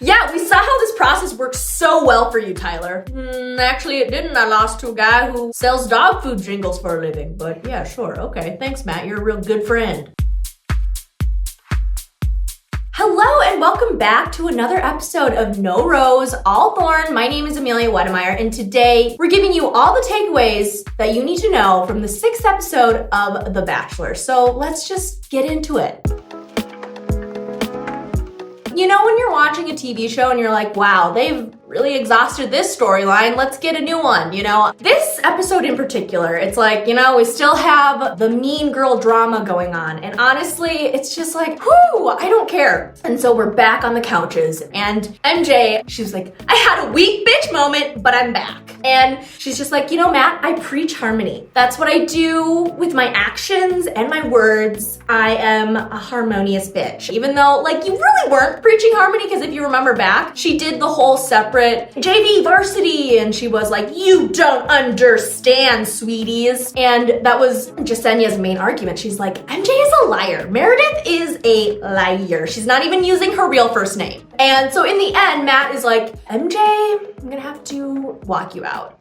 Yeah, we saw how this process works so well for you, Tyler. Actually, it didn't. I lost to a guy who sells dog food jingles for a living. But yeah, sure. Okay. Thanks, Matt. You're a real good friend. Hello and welcome back to another episode of No Rose, All Thorn. My name is Amelia Wedemyer, and today we're giving you all the takeaways that you need to know from the 6th episode of The Bachelor. So let's just get into it. You know when you're watching a TV show and you're like, wow, they've really exhausted this storyline, let's get a new one, you know? This episode in particular, it's like, you know, we still have the mean girl drama going on, and honestly, it's just like, whoo, I don't care. And so we're back on the couches, and MJ, she was like, I had a weak bitch moment, but I'm back. And she's just like, you know, Matt, I preach harmony. That's what I do with my actions and my words. I am a harmonious bitch. Even though, like, you really weren't preaching harmony, because if you remember back, she did the whole separate JV varsity, and she was like, you don't understand, sweeties. And that was Jasenya's main argument. She's like, MJ is a liar. Meredith is a liar. She's not even using her real first name. And so in the end, Matt is like, MJ, I'm gonna have to walk you out.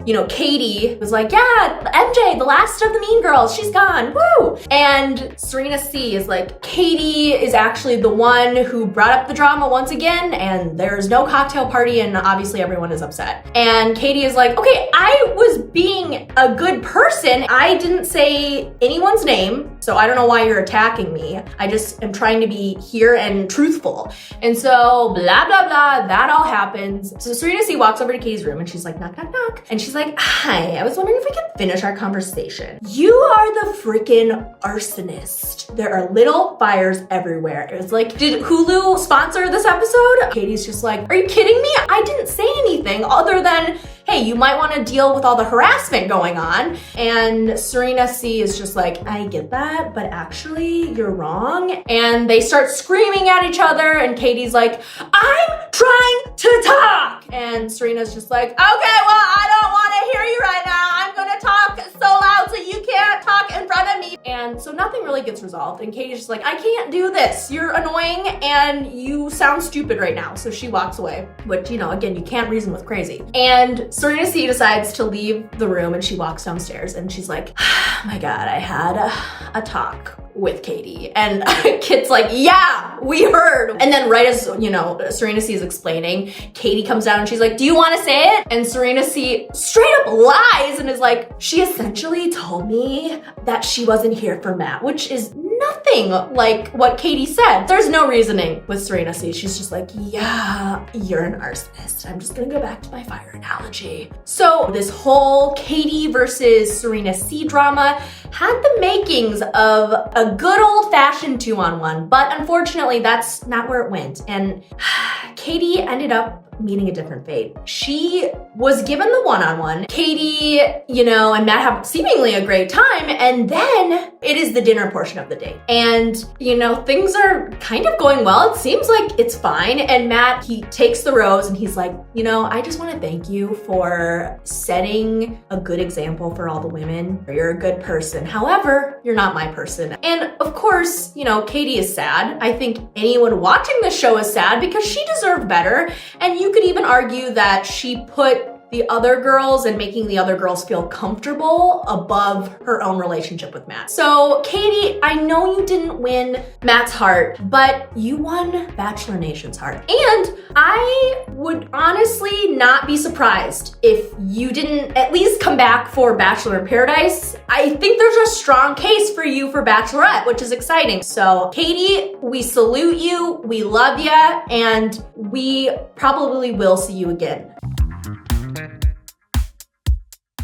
You know, Katie was like, yeah, MJ, the last of the mean girls, she's gone, woo! And Serena C is like, Katie is actually the one who brought up the drama once again, and there's no cocktail party, and obviously everyone is upset. And Katie is like, okay, I was being a good person. I didn't say anyone's name, so I don't know why you're attacking me. I just am trying to be here and truthful. And so blah, blah, blah, that all happens. So Serena C walks over to Katie's room and she's like, knock, knock, knock. And she's like, hi, I was wondering if we could finish our conversation. You are the freaking arsonist. There are little fires everywhere. It was like, did Hulu sponsor this episode? Katie's just like, are you kidding me? I didn't say anything other than, hey, you might want to deal with all the harassment going on. And Serena C is just like, I get that, but actually you're wrong. And they start screaming at each other, and Katie's like, I'm trying to talk. And Serena's just like, okay, well, I don't want to hear you right now. I'm gonna talk so loud so you can't talk in front of me. And so nothing really gets resolved. And Katie's just like, I can't do this. You're annoying and you sound stupid right now. So she walks away, which, you know, again, you can't reason with crazy. And Serena C decides to leave the room, and she walks downstairs and she's like, oh my God, I had a talk with Katie. And Kit's like, yeah, we heard. And then right as, you know, Serena C is explaining, Katie comes down and she's like, do you want to say it? And Serena C straight up lies and is like, she essentially told me that she wasn't here for Matt, which is nothing like what Katie said. There's no reasoning with Serena C. She's just like, yeah, you're an arsonist. I'm just gonna go back to my fire analogy. So this whole Katie versus Serena C drama had the makings of a good old-fashioned 2-on-1, but unfortunately that's not where it went. And Katie ended up meeting a different fate. She was given the 1-on-1. Katie, you know, and Matt have seemingly a great time, and then it is the dinner portion of the day. And, you know, things are kind of going well. It seems like it's fine. And Matt, he takes the rose and he's like, you know, I just want to thank you for setting a good example for all the women. You're a good person. However, you're not my person. And of course, you know, Katie is sad. I think anyone watching the show is sad because she deserved better. And you could even argue that she put the other girls and making the other girls feel comfortable above her own relationship with Matt. So Katie, I know you didn't win Matt's heart, but you won Bachelor Nation's heart. And I would honestly not be surprised if you didn't at least come back for Bachelor in Paradise. I think there's a strong case for you for Bachelorette, which is exciting. So Katie, we salute you, we love you, and we probably will see you again.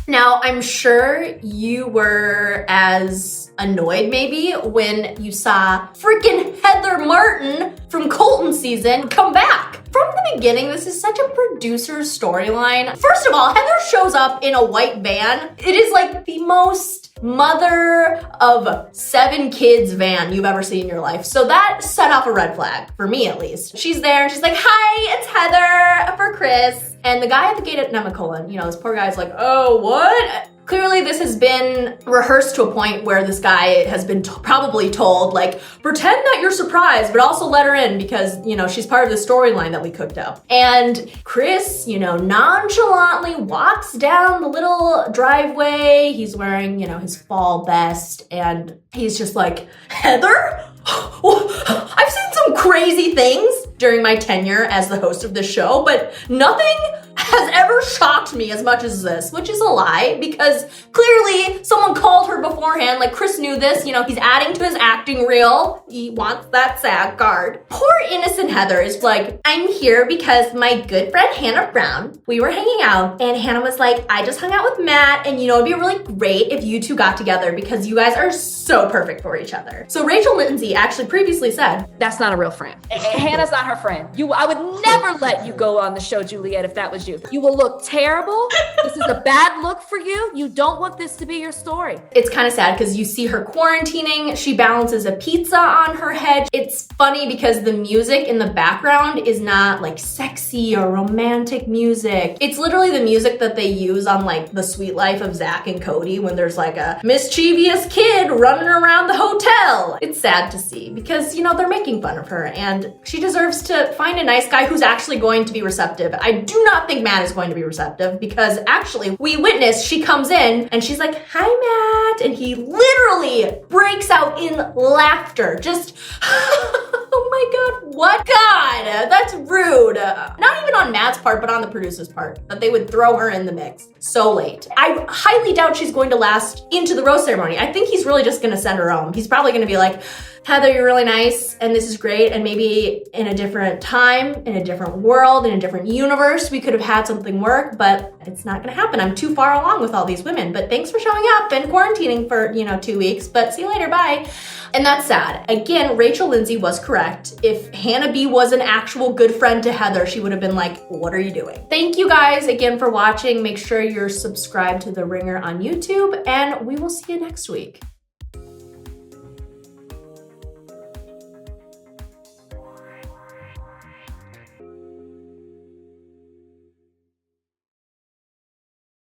Now, I'm sure you were as annoyed maybe when you saw freaking Heather Martin from Colton season come back. From the beginning, this is such a producer's storyline. First of all, Heather shows up in a white van. It is like the most mother of 7 kids van you've ever seen in your life. So that set off a red flag, for me at least. She's there and she's like, hi, it's Heather for Chris. And the guy at the gate at Nemacolin, you know, this poor guy's like, oh, what? Clearly this has been rehearsed to a point where this guy has been probably told, like, pretend that you're surprised, but also let her in because, you know, she's part of the storyline that we cooked up. And Chris, you know, nonchalantly walks down the little driveway. He's wearing, you know, his fall best, and he's just like, Heather? I've seen some crazy things during my tenure as the host of this show, but nothing has ever shocked me as much as this, which is a lie because clearly someone called her beforehand. Like, Chris knew this, you know, he's adding to his acting reel. He wants that SAG card. Poor innocent Heather is like, I'm here because my good friend Hannah Brown, we were hanging out and Hannah was like, I just hung out with Matt and you know, it'd be really great if you two got together because you guys are so perfect for each other. So Rachel Lindsay actually previously said, that's not a real friend. Hannah's not her friend. I would never let you go on the show, Juliet, if that was you. You will look terrible. This is a bad look for you. You don't want this to be your story. It's kind of sad because you see her quarantining. She balances a pizza on her head. It's funny because the music in the background is not like sexy or romantic music. It's literally the music that they use on like The Sweet Life of Zach and Cody when there's like a mischievous kid running around the hotel. It's sad to see because, you know, they're making fun of her and she deserves to find a nice guy who's actually going to be receptive. I do not think Matt is going to be receptive because actually we witnessed she comes in and she's like, hi Matt, and he literally breaks out in laughter. Just, oh my God, what? God, that's rude. Not even on Matt's part, but on the producer's part, that they would throw her in the mix so late. I highly doubt she's going to last into the rose ceremony. I think he's really just gonna send her home. He's probably gonna be like, Heather, you're really nice and this is great, and maybe in a different time, in a different world, in a different universe, we could have had something work, but it's not gonna happen. I'm too far along with all these women, but thanks for showing up and quarantining for, you know, 2 weeks, but see you later, bye. And that's sad. Again, Rachel Lindsay was correct. If Hannah B was an actual good friend to Heather, she would have been like, what are you doing? Thank you guys again for watching. Make sure you're subscribed to The Ringer on YouTube, and we will see you next week.